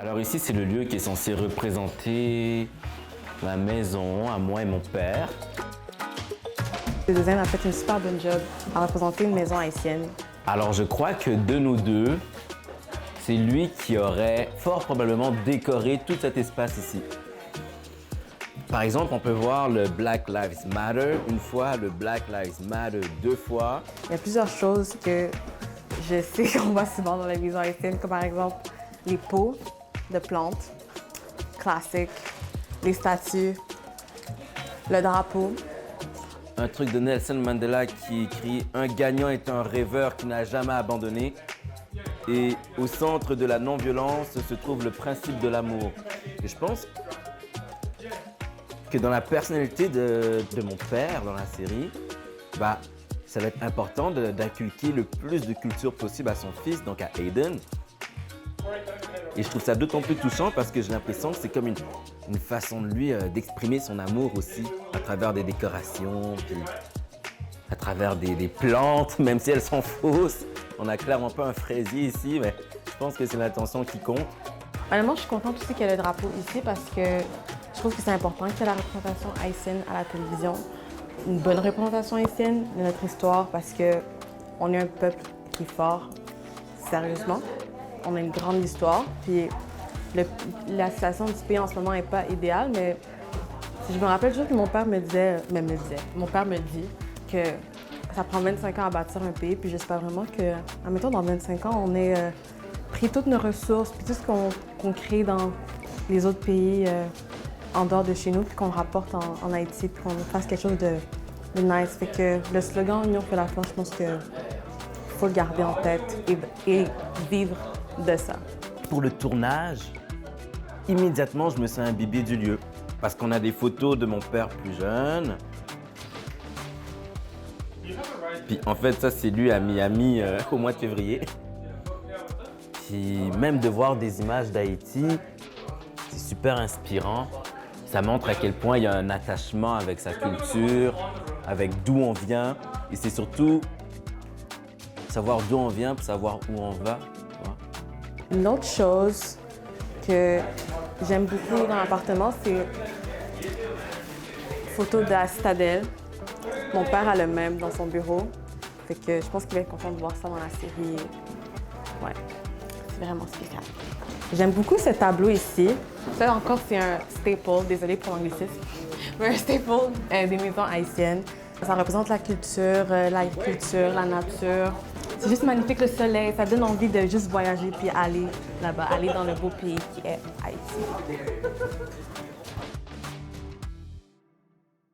Alors ici, c'est le lieu qui est censé représenter ma maison, à moi et mon père. Le design a fait une super bonne job à représenter une maison haïtienne. Alors je crois que de nous deux, c'est lui qui aurait fort probablement décoré tout cet espace ici. Par exemple, on peut voir le Black Lives Matter une fois, le Black Lives Matter deux fois. Il y a plusieurs choses que je sais qu'on voit souvent dans les maisons haïtiennes, comme par exemple les pots de plantes classiques, les statues, le drapeau. Un truc de Nelson Mandela qui écrit « Un gagnant est un rêveur qui n'a jamais abandonné ». Et au centre de la non-violence se trouve le principe de l'amour. Et je pense que dans la personnalité de mon père dans la série, ça va être important d'inculquer le plus de culture possible à son fils, donc à Aiden. Et je trouve ça d'autant plus touchant parce que j'ai l'impression que c'est comme une façon de lui d'exprimer son amour aussi à travers des décorations, puis à travers des plantes, même si elles sont fausses. On a clairement pas un fraisier ici, mais je pense que c'est l'intention qui compte. Honnêtement, je suis contente aussi qu'il y ait le drapeau ici parce que je trouve que c'est important qu'il y ait la représentation haïtienne à la télévision. Une bonne représentation haïtienne de notre histoire parce qu'on est un peuple qui est fort, sérieusement. On a une grande histoire, puis la situation du pays en ce moment n'est pas idéale, mais je me rappelle toujours que mon père me dit que ça prend 25 ans à bâtir un pays, puis j'espère vraiment que, admettons, dans 25 ans, on ait pris toutes nos ressources, puis tout ce qu'on crée dans les autres pays en dehors de chez nous, puis qu'on le rapporte en Haïti, puis qu'on fasse quelque chose de nice. Fait que le slogan « Union fait la force », je pense qu'il faut le garder en tête et vivre de ça. Pour le tournage, immédiatement, je me suis imbibé du lieu. Parce qu'on a des photos de mon père plus jeune. Puis en fait, ça, c'est lui à Miami au mois de février. Puis même de voir des images d'Haïti, c'est super inspirant. Ça montre à quel point il y a un attachement avec sa culture, avec d'où on vient. Et c'est surtout savoir d'où on vient pour savoir où on va. Une autre chose que j'aime beaucoup dans l'appartement, c'est une photo de la citadelle. Mon père a le même dans son bureau. Fait que je pense qu'il va être content de voir ça dans la série. Ouais, c'est vraiment spécial. J'aime beaucoup ce tableau ici. Ça encore, c'est un staple, désolée pour l'anglicisme, mais un staple des maisons haïtiennes. Ça représente la culture, l'agriculture, la nature. C'est juste magnifique, le soleil. Ça donne envie de juste voyager puis aller là-bas, aller dans le beau pays qui est Haïti.